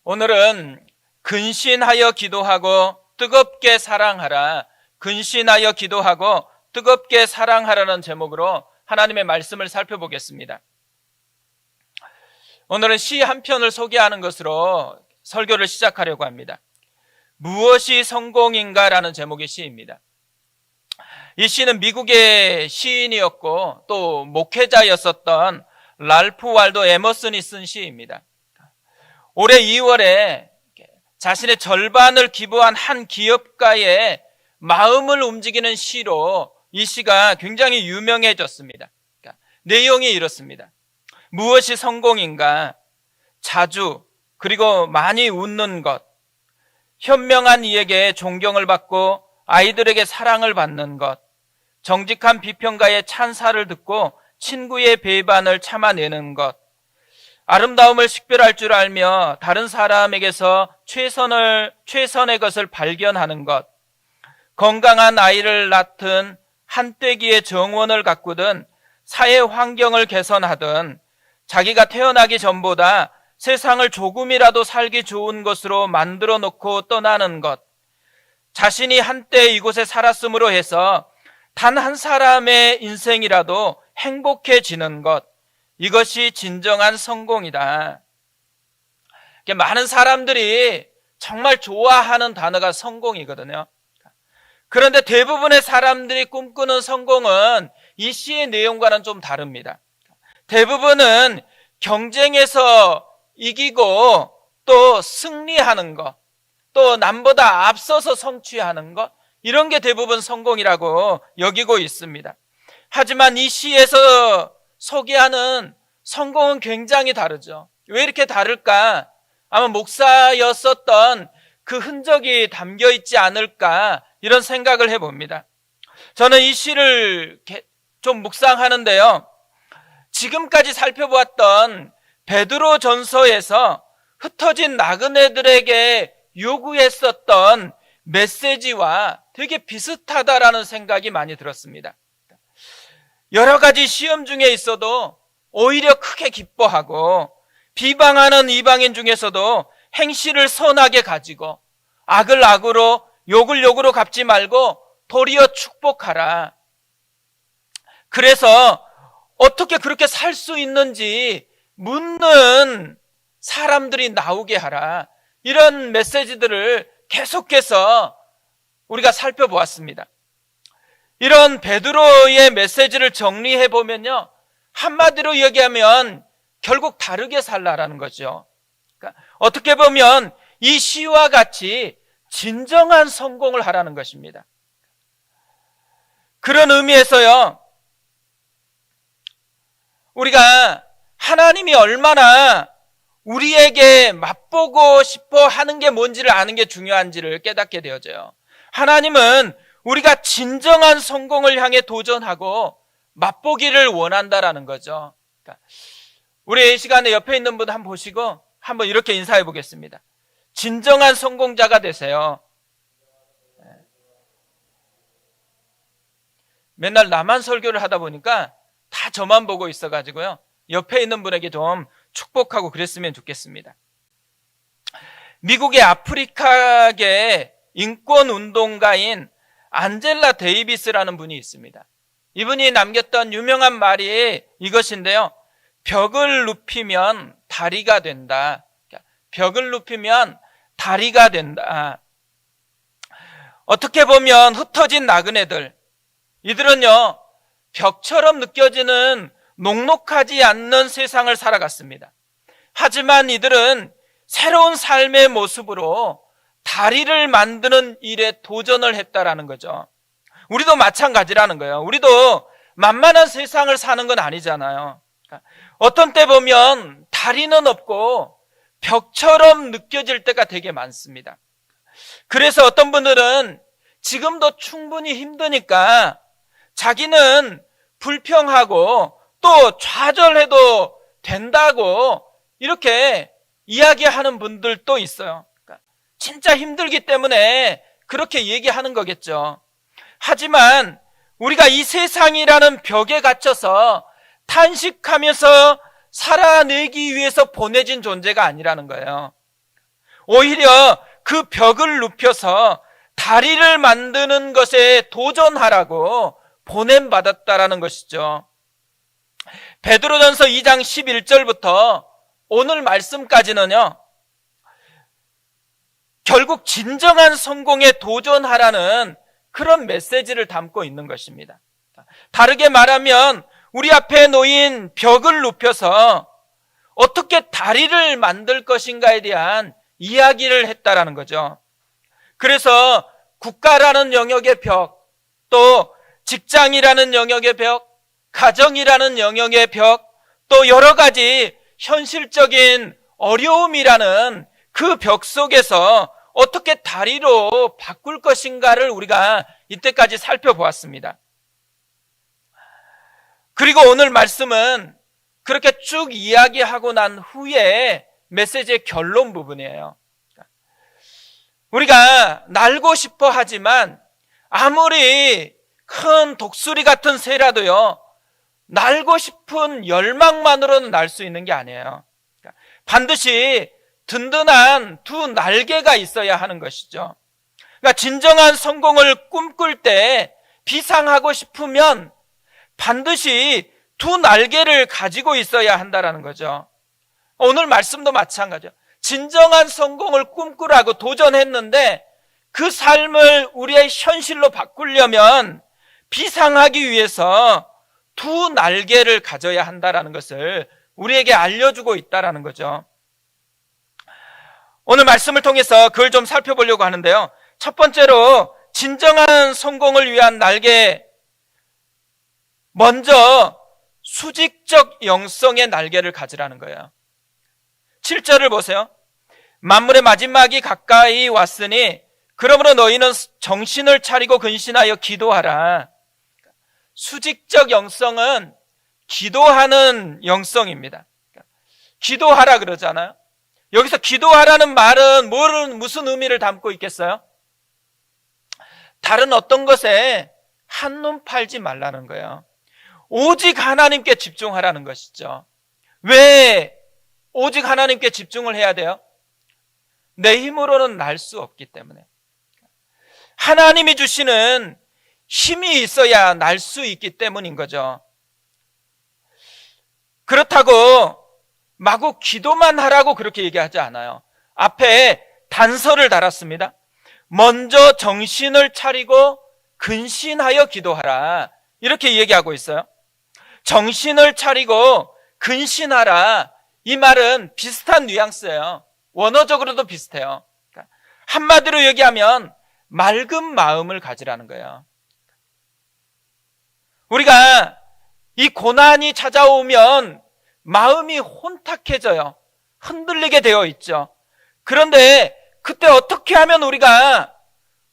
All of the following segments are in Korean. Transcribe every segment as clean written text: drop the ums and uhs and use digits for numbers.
오늘은 근신하여 기도하고 뜨겁게 사랑하라, 근신하여 기도하고 뜨겁게 사랑하라는 제목으로 하나님의 말씀을 살펴보겠습니다. 오늘은 시 한 편을 소개하는 것으로 설교를 시작하려고 합니다. 무엇이 성공인가라는 제목의 시입니다. 이 시는 미국의 시인이었고 또 목회자였었던 랄프 waldo 에머슨이 쓴 시입니다. 올해 2월에 자신의 절반을 기부한 한 기업가의 마음을 움직이는 시로 이 시가 굉장히 유명해졌습니다. 내용이 이렇습니다. 무엇이 성공인가? 자주 그리고 많이 웃는 것, 현명한 이에게 존경을 받고 아이들에게 사랑을 받는 것, 정직한 비평가의 찬사를 듣고 친구의 배반을 참아내는 것, 아름다움을 식별할 줄 알며 다른 사람에게서 최선의 것을 발견하는 것, 건강한 아이를 낳든 한떼기의 정원을 가꾸든 사회 환경을 개선하든 자기가 태어나기 전보다 세상을 조금이라도 살기 좋은 것으로 만들어 놓고 떠나는 것, 자신이 한때 이곳에 살았으므로 해서 단 한 사람의 인생이라도 행복해지는 것, 이것이 진정한 성공이다. 많은 사람들이 정말 좋아하는 단어가 성공이거든요. 그런데 대부분의 사람들이 꿈꾸는 성공은 이 시의 내용과는 좀 다릅니다. 대부분은 경쟁에서 이기고 또 승리하는 것, 또 남보다 앞서서 성취하는 것, 이런 게 대부분 성공이라고 여기고 있습니다. 하지만 이 시에서 소개하는 성공은 굉장히 다르죠. 왜 이렇게 다를까? 아마 목사였었던 그 흔적이 담겨 있지 않을까, 이런 생각을 해봅니다. 저는 이 시를 좀 묵상하는데요, 지금까지 살펴보았던 베드로 전서에서 흩어진 나그네들에게 요구했었던 메시지와 되게 비슷하다라는 생각이 많이 들었습니다. 여러 가지 시험 중에 있어도 오히려 크게 기뻐하고, 비방하는 이방인 중에서도 행실을 선하게 가지고 악을 악으로 욕을 욕으로 갚지 말고 도리어 축복하라. 그래서 어떻게 그렇게 살 수 있는지 묻는 사람들이 나오게 하라. 이런 메시지들을 계속해서 우리가 살펴보았습니다. 이런 베드로의 메시지를 정리해 보면요, 한마디로 얘기하면 결국 다르게 살라라는 거죠. 그러니까 어떻게 보면 이 시와 같이 진정한 성공을 하라는 것입니다. 그런 의미에서요, 우리가 하나님이 얼마나 우리에게 맛보고 싶어 하는 게 뭔지를 아는 게 중요한지를 깨닫게 되어져요. 하나님은 우리가 진정한 성공을 향해 도전하고 맛보기를 원한다라는 거죠. 그러니까 우리 이 시간에 옆에 있는 분 한번 보시고 한번 이렇게 인사해 보겠습니다. 진정한 성공자가 되세요. 맨날 나만 설교를 하다 보니까 다 저만 보고 있어가지고요, 옆에 있는 분에게 좀 축복하고 그랬으면 좋겠습니다. 미국의 아프리카계 인권운동가인 안젤라 데이비스라는 분이 있습니다. 이분이 남겼던 유명한 말이 이것인데요, 벽을 눕히면 다리가 된다. 벽을 눕히면 다리가 된다. 어떻게 보면 흩어진 나그네들, 이들은요, 벽처럼 느껴지는 녹록하지 않는 세상을 살아갔습니다. 하지만 이들은 새로운 삶의 모습으로 다리를 만드는 일에 도전을 했다라는 거죠. 우리도 마찬가지라는 거예요. 우리도 만만한 세상을 사는 건 아니잖아요. 어떤 때 보면 다리는 없고 벽처럼 느껴질 때가 되게 많습니다. 그래서 어떤 분들은 지금도 충분히 힘드니까 자기는 불평하고 또 좌절해도 된다고 이렇게 이야기하는 분들도 있어요. 그러니까 진짜 힘들기 때문에 그렇게 얘기하는 거겠죠. 하지만 우리가 이 세상이라는 벽에 갇혀서 탄식하면서 살아내기 위해서 보내진 존재가 아니라는 거예요. 오히려 그 벽을 눕혀서 다리를 만드는 것에 도전하라고 보냄받았다라는 것이죠. 베드로전서 2장 11절부터 오늘 말씀까지는요, 결국 진정한 성공에 도전하라는 그런 메시지를 담고 있는 것입니다. 다르게 말하면 우리 앞에 놓인 벽을 눕혀서 어떻게 다리를 만들 것인가에 대한 이야기를 했다라는 거죠. 그래서 국가라는 영역의 벽, 또 직장이라는 영역의 벽, 가정이라는 영역의 벽, 또 여러 가지 현실적인 어려움이라는 그 벽 속에서 어떻게 다리로 바꿀 것인가를 우리가 이때까지 살펴보았습니다. 그리고 오늘 말씀은 그렇게 쭉 이야기하고 난 후에 메시지의 결론 부분이에요. 우리가 날고 싶어 하지만 아무리 큰 독수리 같은 새라도요, 날고 싶은 열망만으로는 날 수 있는 게 아니에요. 반드시 든든한 두 날개가 있어야 하는 것이죠. 그러니까 진정한 성공을 꿈꿀 때 비상하고 싶으면 반드시 두 날개를 가지고 있어야 한다는 거죠. 오늘 말씀도 마찬가지죠. 진정한 성공을 꿈꾸라고 도전했는데 그 삶을 우리의 현실로 바꾸려면 비상하기 위해서 두 날개를 가져야 한다는 것을 우리에게 알려주고 있다는 거죠. 오늘 말씀을 통해서 그걸 좀 살펴보려고 하는데요. 첫 번째로 진정한 성공을 위한 날개, 먼저 수직적 영성의 날개를 가지라는 거예요. 7절을 보세요. 만물의 마지막이 가까이 왔으니 그러므로 너희는 정신을 차리고 근신하여 기도하라. 수직적 영성은 기도하는 영성입니다. 기도하라 그러잖아요. 여기서 기도하라는 말은 무슨 의미를 담고 있겠어요? 다른 어떤 것에 한눈 팔지 말라는 거예요. 오직 하나님께 집중하라는 것이죠. 왜 오직 하나님께 집중을 해야 돼요? 내 힘으로는 날 수 없기 때문에. 하나님이 주시는 힘이 있어야 날 수 있기 때문인 거죠. 그렇다고 마구 기도만 하라고 그렇게 얘기하지 않아요. 앞에 단서를 달았습니다. 먼저 정신을 차리고 근신하여 기도하라, 이렇게 얘기하고 있어요. 정신을 차리고 근신하라, 이 말은 비슷한 뉘앙스예요. 원어적으로도 비슷해요. 한마디로 얘기하면 맑은 마음을 가지라는 거예요. 우리가 이 고난이 찾아오면 마음이 혼탁해져요. 흔들리게 되어 있죠. 그런데 그때 어떻게 하면 우리가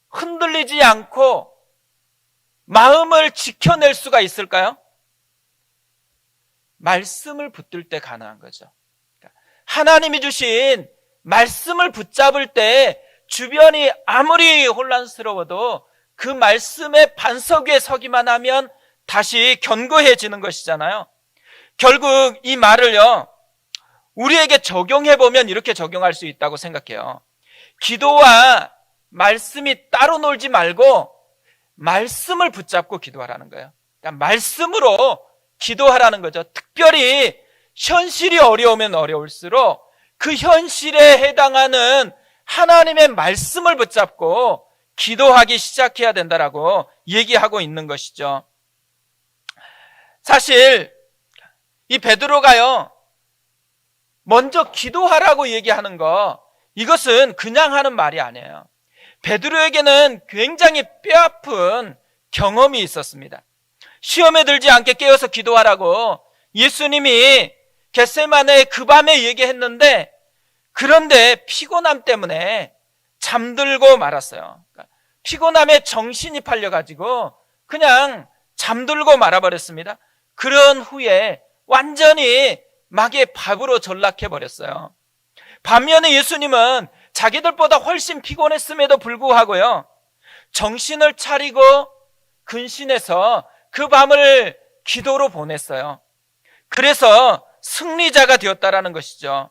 흔들리지 않고 마음을 지켜낼 수가 있을까요? 말씀을 붙들 때 가능한 거죠. 하나님이 주신 말씀을 붙잡을 때 주변이 아무리 혼란스러워도 그 말씀의 반석 위에 서기만 하면 다시 견고해지는 것이잖아요. 결국 이 말을요, 우리에게 적용해보면 이렇게 적용할 수 있다고 생각해요. 기도와 말씀이 따로 놀지 말고 말씀을 붙잡고 기도하라는 거예요. 그러니까 말씀으로 기도하라는 거죠. 특별히 현실이 어려우면 어려울수록 그 현실에 해당하는 하나님의 말씀을 붙잡고 기도하기 시작해야 된다라고 얘기하고 있는 것이죠. 사실 이 베드로가요, 먼저 기도하라고 얘기하는 거, 이것은 그냥 하는 말이 아니에요. 베드로에게는 굉장히 뼈아픈 경험이 있었습니다. 시험에 들지 않게 깨어서 기도하라고 예수님이 겟세마네 그 밤에 얘기했는데, 그런데 피곤함 때문에 잠들고 말았어요. 피곤함에 정신이 팔려가지고 그냥 잠들고 말아버렸습니다. 그런 후에 완전히 막의 밥으로 전락해버렸어요. 반면에 예수님은 자기들보다 훨씬 피곤했음에도 불구하고요, 정신을 차리고 근신해서 그 밤을 기도로 보냈어요. 그래서 승리자가 되었다라는 것이죠.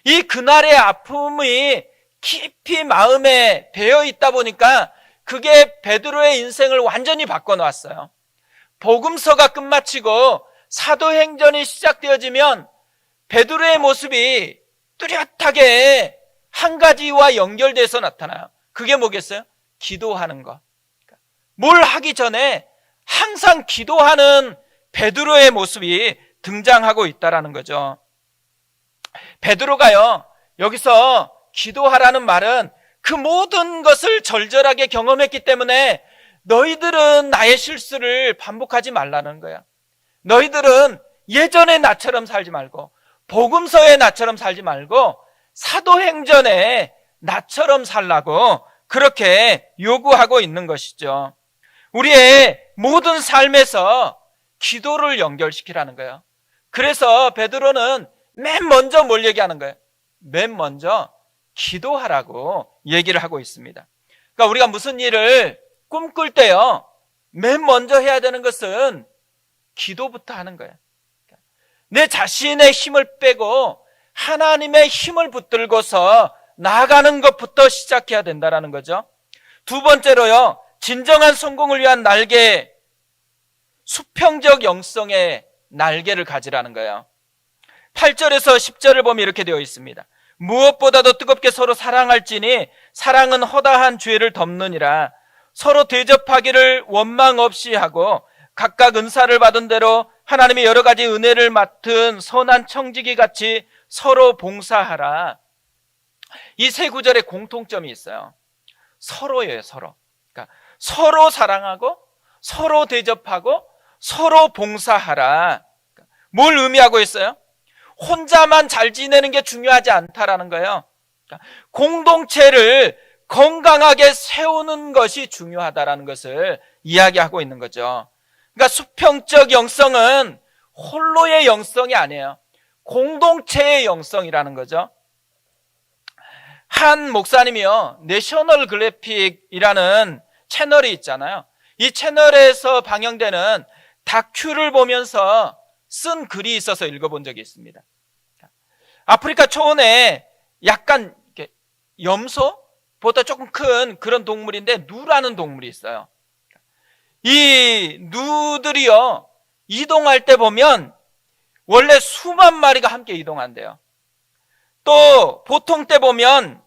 이 그날의 아픔이 깊이 마음에 배어 있다 보니까 그게 베드로의 인생을 완전히 바꿔놓았어요. 복음서가 끝마치고 사도행전이 시작되어지면 베드로의 모습이 뚜렷하게 한 가지와 연결돼서 나타나요. 그게 뭐겠어요? 기도하는 것. 뭘 하기 전에 항상 기도하는 베드로의 모습이 등장하고 있다라는 거죠. 베드로가요, 여기서 기도하라는 말은 그 모든 것을 절절하게 경험했기 때문에 너희들은 나의 실수를 반복하지 말라는 거야. 너희들은 예전의 나처럼 살지 말고 복음서의 나처럼 살지 말고 사도행전의 나처럼 살라고 그렇게 요구하고 있는 것이죠. 우리의 모든 삶에서 기도를 연결시키라는 거예요. 그래서 베드로는 맨 먼저 뭘 얘기하는 거예요? 맨 먼저 기도하라고 얘기를 하고 있습니다. 그러니까 우리가 무슨 일을 꿈꿀 때요, 맨 먼저 해야 되는 것은 기도부터 하는 거예요. 내 자신의 힘을 빼고 하나님의 힘을 붙들고서 나아가는 것부터 시작해야 된다는 거죠. 두 번째로요, 진정한 성공을 위한 날개, 수평적 영성의 날개를 가지라는 거예요. 8절에서 10절을 보면 이렇게 되어 있습니다. 무엇보다도 뜨겁게 서로 사랑할지니 사랑은 허다한 죄를 덮느니라. 서로 대접하기를 원망 없이 하고 각각 은사를 받은 대로 하나님의 여러 가지 은혜를 맡은 선한 청지기 같이 서로 봉사하라. 이 세 구절에 공통점이 있어요. 서로예요, 서로. 그러니까 서로 사랑하고 서로 대접하고 서로 봉사하라. 뭘 의미하고 있어요? 혼자만 잘 지내는 게 중요하지 않다라는 거예요. 그러니까 공동체를 건강하게 세우는 것이 중요하다라는 것을 이야기하고 있는 거죠. 그러니까 수평적 영성은 홀로의 영성이 아니에요. 공동체의 영성이라는 거죠. 한 목사님이요, 내셔널 그래픽이라는 채널이 있잖아요. 이 채널에서 방영되는 다큐를 보면서 쓴 글이 있어서 읽어본 적이 있습니다. 아프리카 초원에 약간 염소보다 조금 큰 그런 동물인데 누라는 동물이 있어요. 이 누들이요, 이동할 때 보면 원래 수만 마리가 함께 이동한대요. 또 보통 때 보면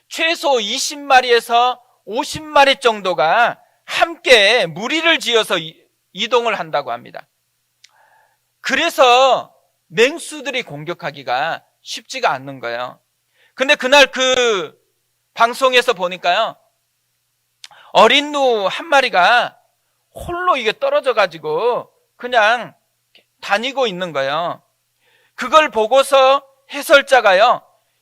최소 20마리에서 50마리 정도가 함께 무리를 지어서 이동을 한다고 합니다. 그래서 맹수들이 공격하기가 쉽지가 않는 거예요. 근데 그날 그 방송에서 보니까요, 어린 누 한 마리가 홀로 이게 떨어져 가지고 그냥 다니고 있는 거예요. 그걸 보고서 해설자가요,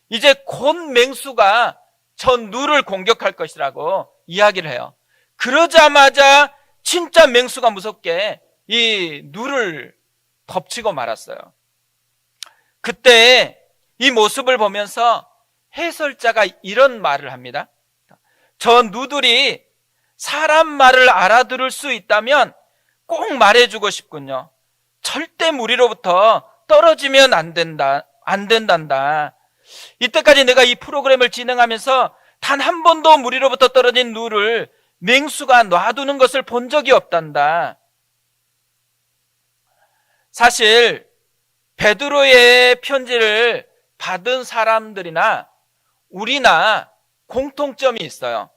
이제 곧 맹수가 저 누를 공격할 것이라고 이야기를 해요. 그러자마자 진짜 맹수가 무섭게 이 누를 덮치고 말았어요. 그때 이 모습을 보면서 해설자가 이런 말을 합니다. 저 누들이 사람 말을 알아들을 수 있다면 꼭 말해주고 싶군요. 절대 무리로부터 떨어지면 안 된단다. 이때까지 내가 이 프로그램을 진행하면서 단 한 번도 무리로부터 떨어진 누를 맹수가 놔두는 것을 본 적이 없단다. 사실 베드로의 편지를 받은 사람들이나 우리나 공통점이 있어요.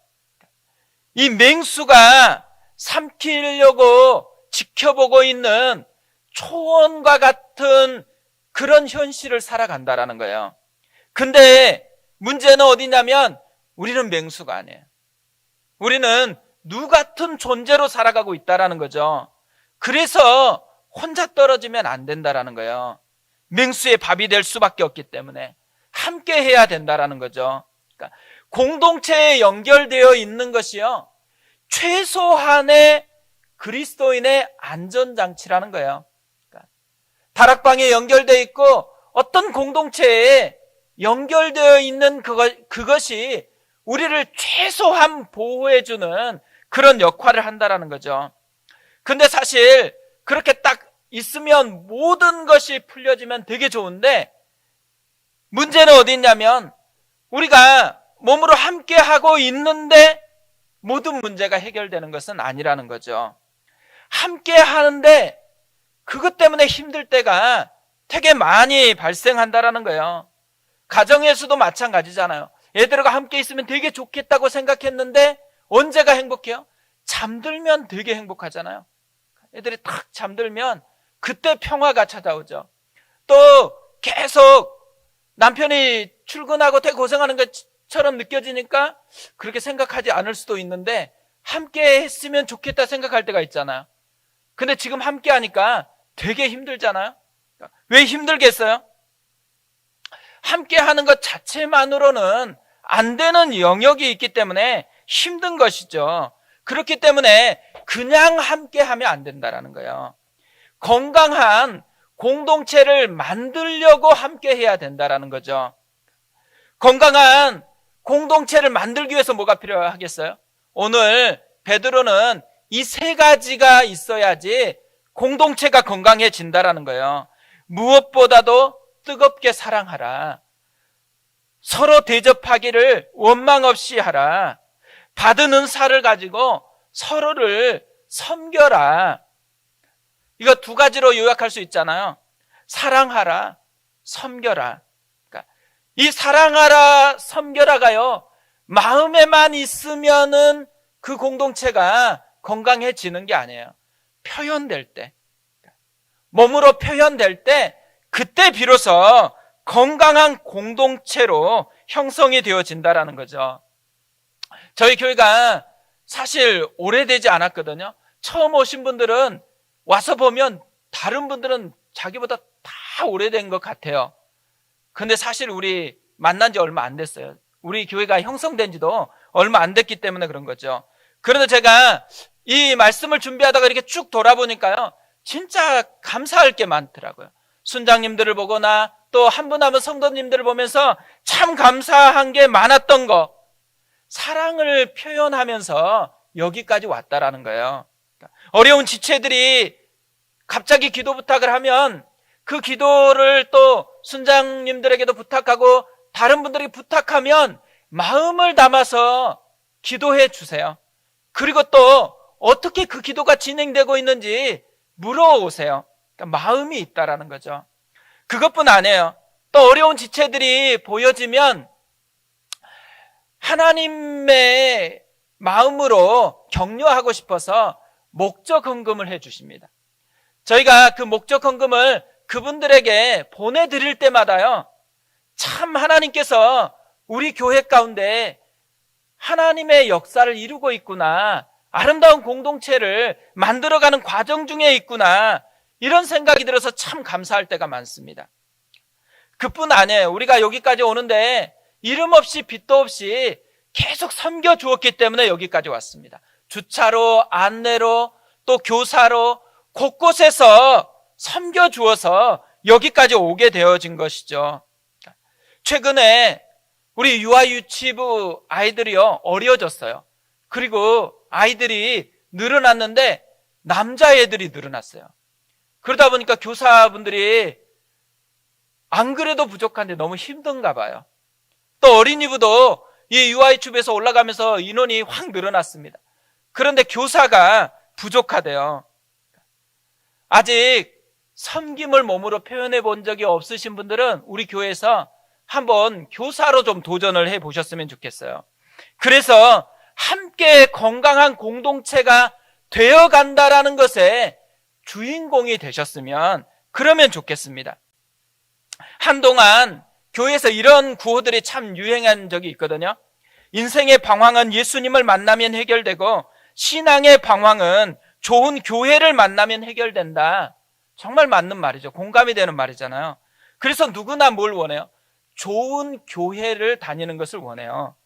이 맹수가 삼키려고 지켜보고 있는 초원과 같은 그런 현실을 살아간다라는 거예요. 근데 문제는 어디냐면 우리는 맹수가 아니에요. 우리는 누 같은 존재로 살아가고 있다라는 거죠. 그래서 혼자 떨어지면 안 된다라는 거예요. 맹수의 밥이 될 수밖에 없기 때문에 함께 해야 된다라는 거죠. 그러니까 공동체에 연결되어 있는 것이요, 최소한의 그리스도인의 안전장치라는 거예요. 그러니까 다락방에 연결되어 있고 어떤 공동체에 연결되어 있는 그것이 우리를 최소한 보호해주는 그런 역할을 한다라는 거죠. 근데 사실 그렇게 딱 있으면 모든 것이 풀려지면 되게 좋은데 문제는 어디 있냐면 우리가 몸으로 함께 하고 있는데 모든 문제가 해결되는 것은 아니라는 거죠. 함께 하는데 그것 때문에 힘들 때가 되게 많이 발생한다라는 거예요. 가정에서도 마찬가지잖아요. 애들과 함께 있으면 되게 좋겠다고 생각했는데 언제가 행복해요? 잠들면 되게 행복하잖아요. 애들이 탁 잠들면 그때 평화가 찾아오죠. 또 계속 남편이 출근하고 되게 고생하는 것처럼 느껴지니까 그렇게 생각하지 않을 수도 있는데 함께 했으면 좋겠다 생각할 때가 있잖아요. 근데 지금 함께 하니까 되게 힘들잖아요. 왜 힘들겠어요? 함께 하는 것 자체만으로는 안 되는 영역이 있기 때문에 힘든 것이죠. 그렇기 때문에 그냥 함께 하면 안 된다라는 거예요. 건강한 공동체를 만들려고 함께 해야 된다라는 거죠. 건강한 공동체를 만들기 위해서 뭐가 필요하겠어요? 오늘 베드로는 이 세 가지가 있어야지 공동체가 건강해진다라는 거예요. 무엇보다도 뜨겁게 사랑하라. 서로 대접하기를 원망 없이 하라. 받은 은사를 가지고 서로를 섬겨라. 이거 두 가지로 요약할 수 있잖아요. 사랑하라, 섬겨라. 그러니까 이 사랑하라, 섬겨라가요, 마음에만 있으면은 그 공동체가 건강해지는 게 아니에요. 표현될 때, 몸으로 표현될 때, 그때 비로소 건강한 공동체로 형성이 되어진다라는 거죠. 저희 교회가 사실 오래되지 않았거든요. 처음 오신 분들은 와서 보면 다른 분들은 자기보다 다 오래된 것 같아요. 근데 사실 우리 만난 지 얼마 안 됐어요. 우리 교회가 형성된 지도 얼마 안 됐기 때문에 그런 거죠. 그래도 제가 이 말씀을 준비하다가 이렇게 쭉 돌아보니까요, 진짜 감사할 게 많더라고요. 순장님들을 보거나 또 한 분 한 분 성도님들을 보면서 참 감사한 게 많았던 거, 사랑을 표현하면서 여기까지 왔다라는 거예요. 어려운 지체들이 갑자기 기도 부탁을 하면 그 기도를 또 순장님들에게도 부탁하고 다른 분들이 부탁하면 마음을 담아서 기도해 주세요. 그리고 또 어떻게 그 기도가 진행되고 있는지 물어오세요. 그러니까 마음이 있다라는 거죠. 그것뿐 아니에요. 또 어려운 지체들이 보여지면 하나님의 마음으로 격려하고 싶어서 목적 헌금을 해 주십니다. 저희가 그 목적 헌금을 그분들에게 보내드릴 때마다요, 참 하나님께서 우리 교회 가운데 하나님의 역사를 이루고 있구나, 아름다운 공동체를 만들어가는 과정 중에 있구나, 이런 생각이 들어서 참 감사할 때가 많습니다. 그뿐 아니에요. 우리가 여기까지 오는데 이름 없이 빚도 없이 계속 섬겨 주었기 때문에 여기까지 왔습니다. 주차로, 안내로, 또 교사로 곳곳에서 섬겨 주어서 여기까지 오게 되어진 것이죠. 최근에 우리 유아유치부 아이들이요, 어려졌어요. 그리고 아이들이 늘어났는데 남자애들이 늘어났어요. 그러다 보니까 교사분들이 안 그래도 부족한데 너무 힘든가 봐요. 또 어린이부도 이 유아유치부에서 올라가면서 인원이 확 늘어났습니다. 그런데 교사가 부족하대요. 아직 섬김을 몸으로 표현해 본 적이 없으신 분들은 우리 교회에서 한번 교사로 좀 도전을 해 보셨으면 좋겠어요. 그래서 함께 건강한 공동체가 되어 간다라는 것에 주인공이 되셨으면 그러면 좋겠습니다. 한동안 교회에서 이런 구호들이 참 유행한 적이 있거든요. 인생의 방황은 예수님을 만나면 해결되고 신앙의 방황은 좋은 교회를 만나면 해결된다. 정말 맞는 말이죠. 공감이 되는 말이잖아요. 그래서 누구나 뭘 원해요? 좋은 교회를 다니는 것을 원해요.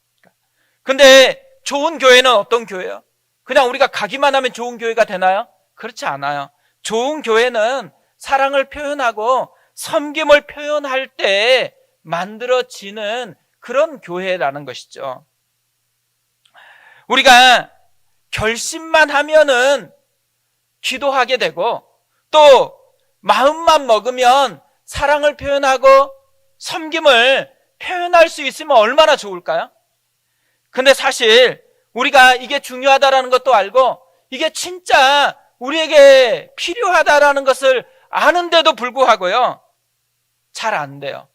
근데 좋은 교회는 어떤 교회예요? 그냥 우리가 가기만 하면 좋은 교회가 되나요? 그렇지 않아요. 좋은 교회는 사랑을 표현하고 섬김을 표현할 때 만들어지는 그런 교회라는 것이죠. 우리가 결심만 하면은 기도하게 되고 또 마음만 먹으면 사랑을 표현하고 섬김을 표현할 수 있으면 얼마나 좋을까요? 근데 사실 우리가 이게 중요하다라는 것도 알고 이게 진짜 우리에게 필요하다라는 것을 아는데도 불구하고요, 잘 안 돼요.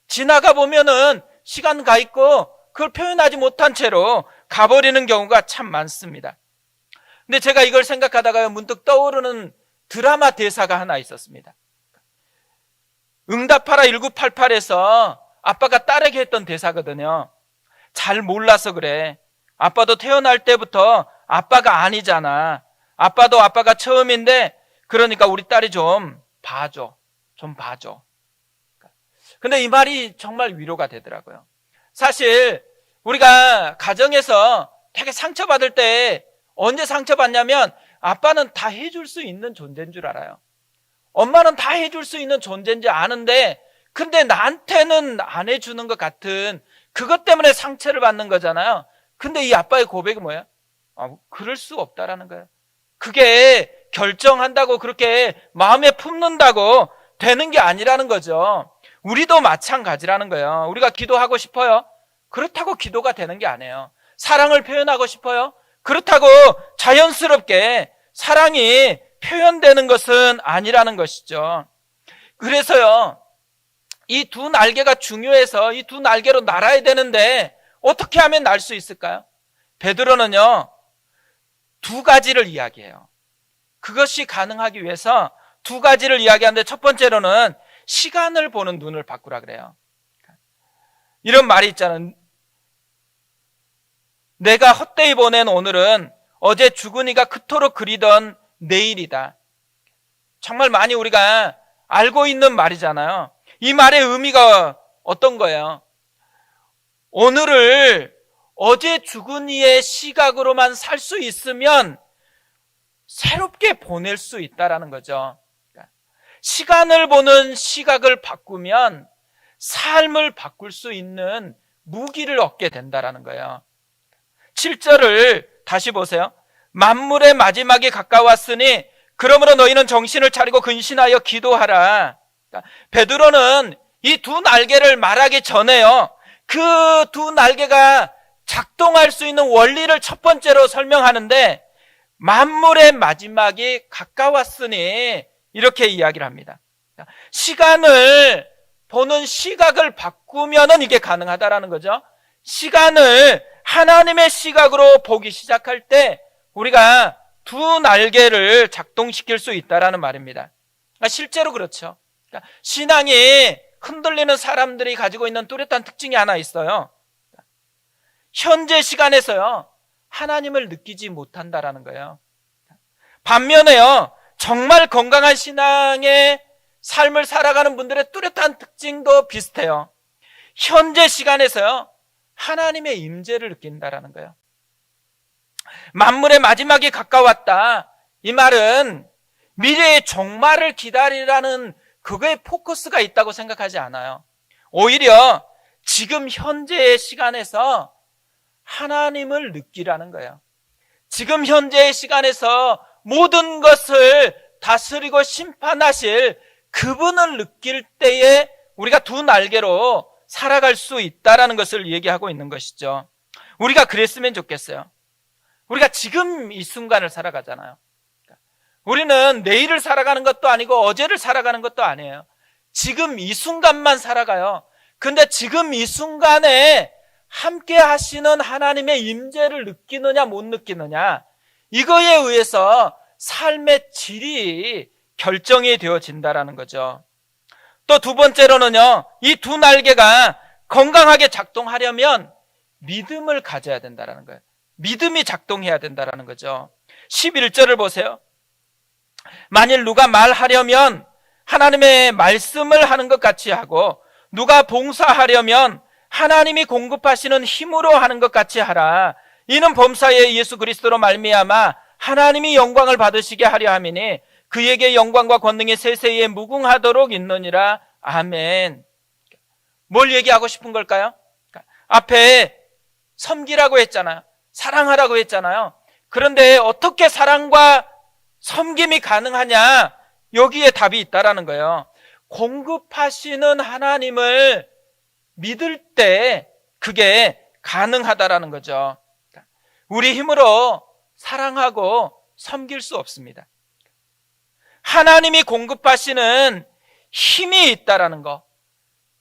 지나가 보면은 시간 가 있고 그걸 표현하지 못한 채로 가버리는 경우가 참 많습니다. 근데 제가 이걸 생각하다가 문득 떠오르는 드라마 대사가 하나 있었습니다. 응답하라 1988에서 아빠가 딸에게 했던 대사거든요. 잘 몰라서 그래. 아빠도 태어날 때부터 아빠가 아니잖아. 아빠도 아빠가 처음인데 그러니까 우리 딸이 좀 봐줘. 근데 이 말이 정말 위로가 되더라고요. 사실 우리가 가정에서 되게 상처받을 때 언제 상처받냐면 아빠는 다 해줄 수 있는 존재인 줄 알아요. 엄마는 다 해줄 수 있는 존재인지 아는데 근데 나한테는 안 해주는 것 같은 그것 때문에 상처를 받는 거잖아요. 근데 이 아빠의 고백이 뭐예요? 그럴 수 없다라는 거예요. 그게 결정한다고 그렇게 마음에 품는다고 되는 게 아니라는 거죠. 우리도 마찬가지라는 거예요. 우리가 기도하고 싶어요? 그렇다고 기도가 되는 게 아니에요. 사랑을 표현하고 싶어요? 그렇다고 자연스럽게 사랑이 표현되는 것은 아니라는 것이죠. 그래서요, 이 두 날개가 중요해서 이 두 날개로 날아야 되는데 어떻게 하면 날 수 있을까요? 베드로는요, 두 가지를 이야기해요. 그것이 가능하기 위해서 두 가지를 이야기하는데 첫 번째로는 시간을 보는 눈을 바꾸라 그래요. 이런 말이 있잖아요. 내가 헛되이 보낸 오늘은 어제 죽은 이가 그토록 그리던 내일이다. 정말 많이 우리가 알고 있는 말이잖아요. 이 말의 의미가 어떤 거예요? 오늘을 어제 죽은 이의 시각으로만 살 수 있으면 새롭게 보낼 수 있다라는 거죠. 시간을 보는 시각을 바꾸면 삶을 바꿀 수 있는 무기를 얻게 된다라는 거예요. 7절을 다시 보세요. 만물의 마지막이 가까웠으니 그러므로 너희는 정신을 차리고 근신하여 기도하라. 베드로는 이 두 날개를 말하기 전에요, 그 두 날개가 작동할 수 있는 원리를 첫 번째로 설명하는데 만물의 마지막이 가까웠으니 이렇게 이야기를 합니다. 시간을 보는 시각을 바꾸면은 이게 가능하다라는 거죠. 시간을 하나님의 시각으로 보기 시작할 때 우리가 두 날개를 작동시킬 수 있다라는 말입니다. 실제로 그렇죠. 신앙이 흔들리는 사람들이 가지고 있는 뚜렷한 특징이 하나 있어요. 현재 시간에서요, 하나님을 느끼지 못한다라는 거예요. 반면에요, 정말 건강한 신앙의 삶을 살아가는 분들의 뚜렷한 특징도 비슷해요. 현재 시간에서요, 하나님의 임재를 느낀다라는 거예요. 만물의 마지막이 가까웠다. 이 말은 미래의 종말을 기다리라는 그거에 포커스가 있다고 생각하지 않아요. 오히려 지금 현재의 시간에서 하나님을 느끼라는 거예요. 지금 현재의 시간에서 모든 것을 다스리고 심판하실 그분을 느낄 때에 우리가 두 날개로 살아갈 수 있다라는 것을 얘기하고 있는 것이죠. 우리가 그랬으면 좋겠어요. 우리가 지금 이 순간을 살아가잖아요. 우리는 내일을 살아가는 것도 아니고 어제를 살아가는 것도 아니에요. 지금 이 순간만 살아가요. 근데 지금 이 순간에 함께 하시는 하나님의 임재를 느끼느냐 못 느끼느냐, 이거에 의해서 삶의 질이 결정이 되어진다라는 거죠. 또 두 번째로는요, 이 두 날개가 건강하게 작동하려면 믿음을 가져야 된다는 거예요. 믿음이 작동해야 된다는 거죠. 11절을 보세요. 만일 누가 말하려면 하나님의 말씀을 하는 것 같이 하고 누가 봉사하려면 하나님이 공급하시는 힘으로 하는 것 같이 하라. 이는 범사에 예수 그리스도로 말미암아 하나님이 영광을 받으시게 하려 함이니 그에게 영광과 권능이 세세에 무궁하도록 있느니라. 아멘. 뭘 얘기하고 싶은 걸까요? 앞에 섬기라고 했잖아요. 사랑하라고 했잖아요. 그런데 어떻게 사랑과 섬김이 가능하냐? 여기에 답이 있다라는 거예요. 공급하시는 하나님을 믿을 때 그게 가능하다라는 거죠. 우리 힘으로 사랑하고 섬길 수 없습니다. 하나님이 공급하시는 힘이 있다라는 거,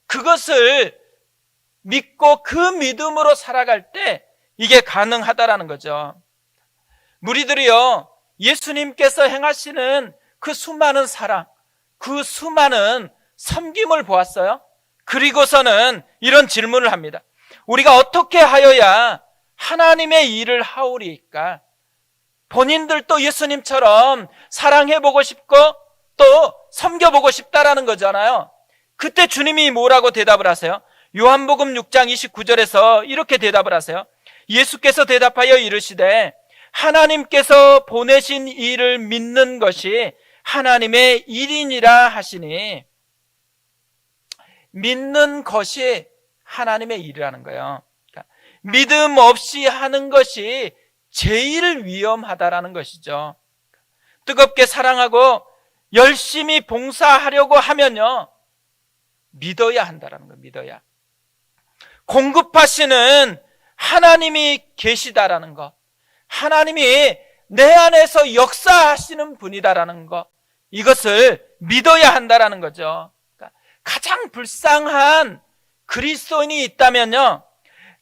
그것을 믿고 그 믿음으로 살아갈 때 이게 가능하다라는 거죠. 무리들이요, 예수님께서 행하시는 그 수많은 사랑, 그 수많은 섬김을 보았어요. 그리고서는 이런 질문을 합니다. 우리가 어떻게 하여야 하나님의 일을 하오리까? 본인들도 예수님처럼 사랑해보고 싶고 또 섬겨보고 싶다라는 거잖아요. 그때 주님이 뭐라고 대답을 하세요? 요한복음 6장 29절에서 이렇게 대답을 하세요. 예수께서 대답하여 이르시되 하나님께서 보내신 이를 믿는 것이 하나님의 일이니라 하시니, 믿는 것이 하나님의 일이라는 거예요. 그러니까 믿음 없이 하는 것이 제일 위험하다라는 것이죠. 뜨겁게 사랑하고 열심히 봉사하려고 하면요, 믿어야 한다라는 거예요. 믿어야. 공급하시는 하나님이 계시다라는 것, 하나님이 내 안에서 역사하시는 분이다라는 것, 이것을 믿어야 한다라는 거죠. 그러니까 가장 불쌍한 그리스도인이 있다면요,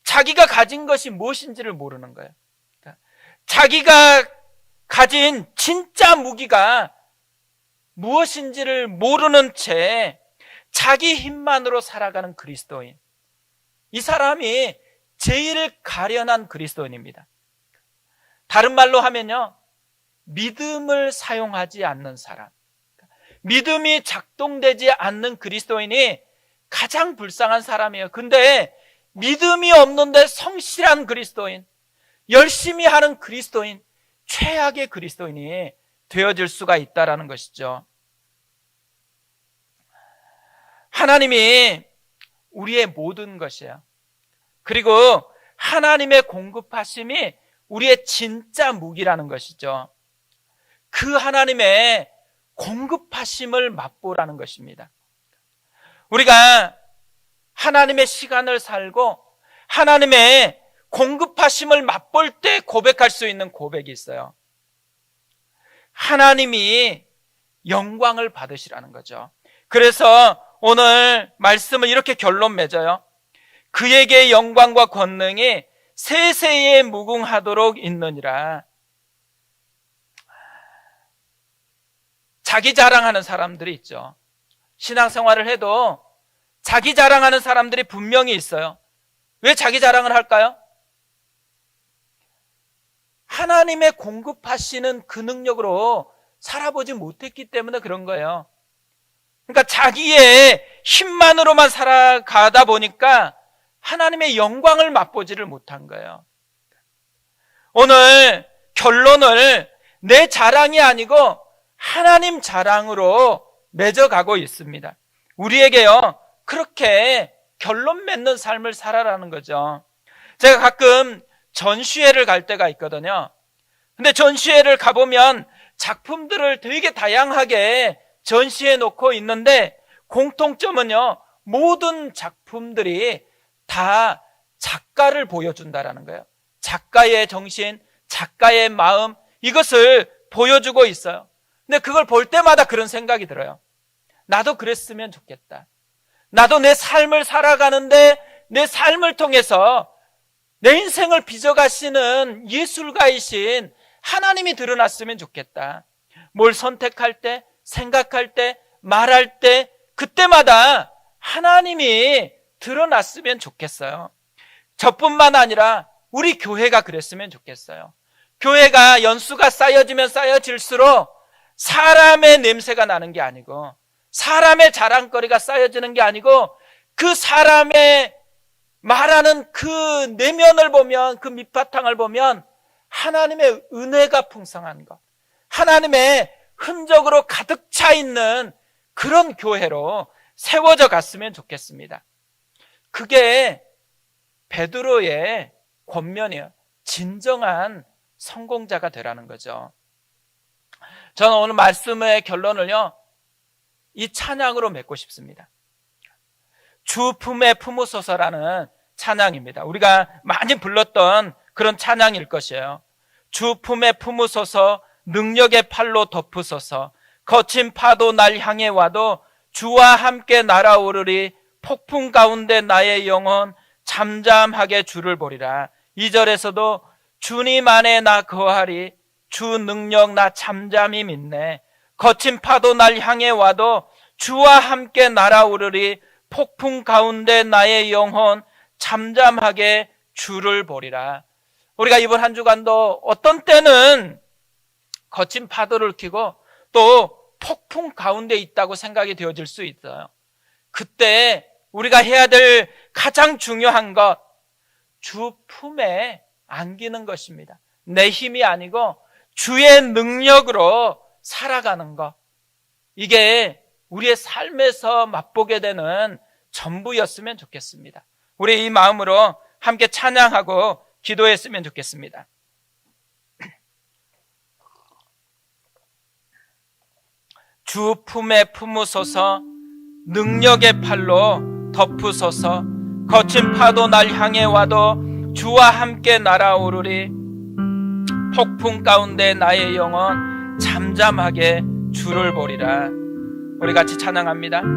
자기가 가진 것이 무엇인지를 모르는 거예요. 그러니까 자기가 가진 진짜 무기가 무엇인지를 모르는 채 자기 힘만으로 살아가는 그리스도인, 이 사람이 제일 가련한 그리스도인입니다. 다른 말로 하면요, 믿음을 사용하지 않는 사람, 믿음이 작동되지 않는 그리스도인이 가장 불쌍한 사람이에요. 근데 믿음이 없는데 성실한 그리스도인, 열심히 하는 그리스도인, 최악의 그리스도인이 되어질 수가 있다는 것이죠. 하나님이 우리의 모든 것이에요. 그리고 하나님의 공급하심이 우리의 진짜 무기라는 것이죠. 그 하나님의 공급하심을 맛보라는 것입니다. 우리가 하나님의 시간을 살고 하나님의 공급하심을 맛볼 때 고백할 수 있는 고백이 있어요. 하나님이 영광을 받으시라는 거죠. 그래서 오늘 말씀을 이렇게 결론 맺어요. 그에게 영광과 권능이 세세에 무궁하도록 있느니라. 자기 자랑하는 사람들이 있죠. 신앙생활을 해도 자기 자랑하는 사람들이 분명히 있어요. 왜 자기 자랑을 할까요? 하나님의 공급하시는 그 능력으로 살아보지 못했기 때문에 그런 거예요. 그러니까 자기의 힘만으로만 살아가다 보니까 하나님의 영광을 맛보지를 못한 거예요. 오늘 결론을 내 자랑이 아니고 하나님 자랑으로 맺어가고 있습니다. 우리에게요, 그렇게 결론 맺는 삶을 살아라는 거죠. 제가 가끔 전시회를 갈 때가 있거든요. 근데 전시회를 가보면 작품들을 되게 다양하게 전시해 놓고 있는데 공통점은요, 모든 작품들이 다 작가를 보여준다라는 거예요. 작가의 정신, 작가의 마음, 이것을 보여주고 있어요. 근데 그걸 볼 때마다 그런 생각이 들어요. 나도 그랬으면 좋겠다. 나도 내 삶을 살아가는데 내 삶을 통해서 내 인생을 빚어가시는 예술가이신 하나님이 드러났으면 좋겠다. 뭘 선택할 때, 생각할 때, 말할 때, 그때마다 하나님이 드러났으면 좋겠어요. 저뿐만 아니라 우리 교회가 그랬으면 좋겠어요. 교회가 연수가 쌓여지면 쌓여질수록 사람의 냄새가 나는 게 아니고, 사람의 자랑거리가 쌓여지는 게 아니고, 그 사람의 말하는 그 내면을 보면, 그 밑바탕을 보면 하나님의 은혜가 풍성한 것, 하나님의 흔적으로 가득 차 있는 그런 교회로 세워져 갔으면 좋겠습니다. 그게 베드로의 권면이에요. 진정한 성공자가 되라는 거죠. 저는 오늘 말씀의 결론을요, 이 찬양으로 맺고 싶습니다. 주 품에 품으소서라는 찬양입니다. 우리가 많이 불렀던 그런 찬양일 것이에요. 주 품에 품으소서, 능력의 팔로 덮으소서, 거친 파도 날 향해 와도 주와 함께 날아오르리, 폭풍 가운데 나의 영혼 잠잠하게 주를 보리라. 2절에서도 주님 안에 나 거하리, 주 능력 나 잠잠히 믿네. 거친 파도 날 향해 와도 주와 함께 날아오르리, 폭풍 가운데 나의 영혼 잠잠하게 주를 보리라. 우리가 이번 한 주간도 어떤 때는 거친 파도를 켜고 또 폭풍 가운데 있다고 생각이 되어질 수 있어요. 그때 우리가 해야 될 가장 중요한 것, 주 품에 안기는 것입니다. 내 힘이 아니고 주의 능력으로 살아가는 것. 이게 우리의 삶에서 맛보게 되는 전부였으면 좋겠습니다. 우리 이 마음으로 함께 찬양하고 기도했으면 좋겠습니다. 주 품에 품으소서, 능력의 팔로 덮으소서, 거친 파도 날 향해 와도 주와 함께 날아오르리, 폭풍 가운데 나의 영혼 잠잠하게 주를 보리라. 우리 같이 찬양합니다.